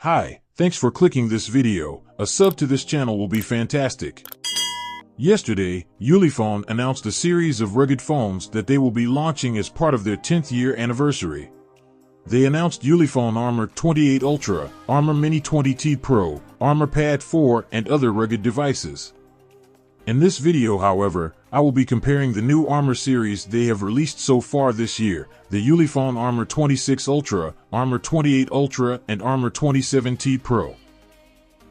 Hi, thanks for clicking this video. A sub to this channel will be fantastic. Yesterday, Ulefone announced a series of rugged phones that they will be launching as part of their 10th year anniversary. They announced Ulefone Armor 28 Ultra, Armor Mini 20T Pro, Armor Pad 4, and other rugged devices. In this video, however, I will be comparing the new Armor series they have released so far this year, the Ulefone Armor 26 Ultra, Armor 28 Ultra, and Armor 27T Pro.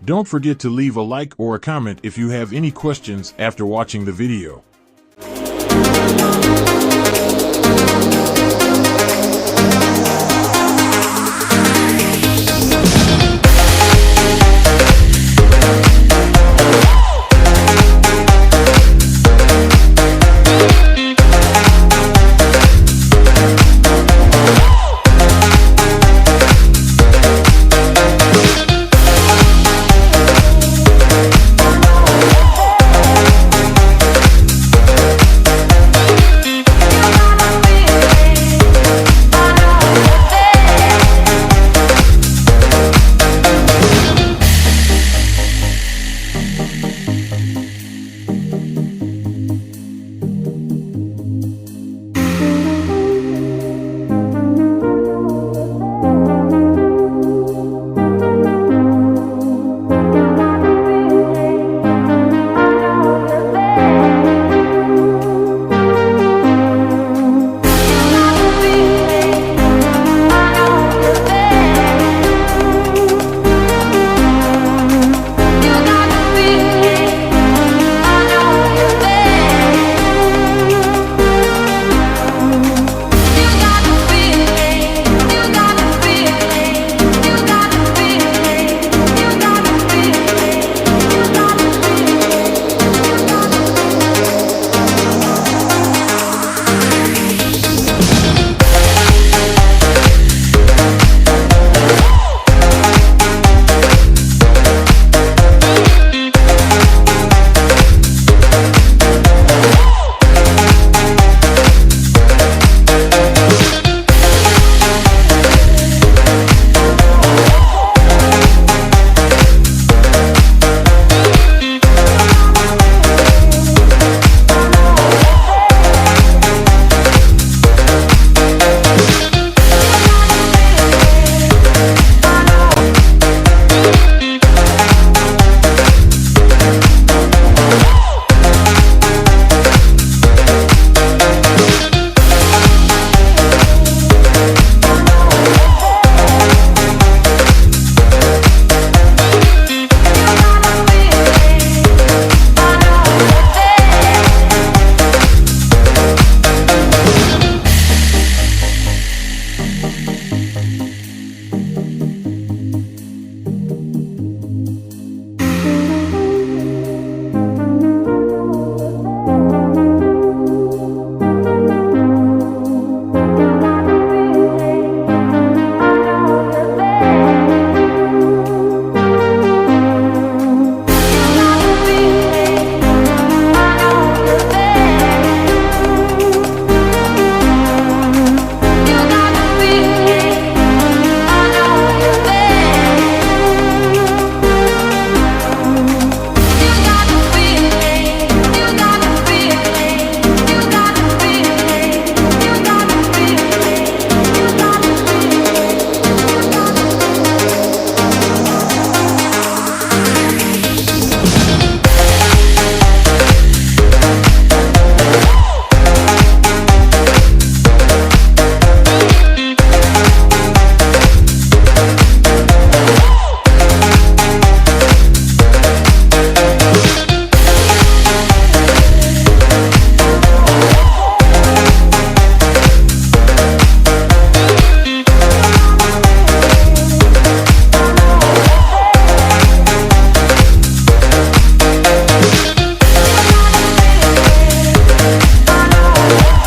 Don't forget to leave a like or a comment if you have any questions after watching the video.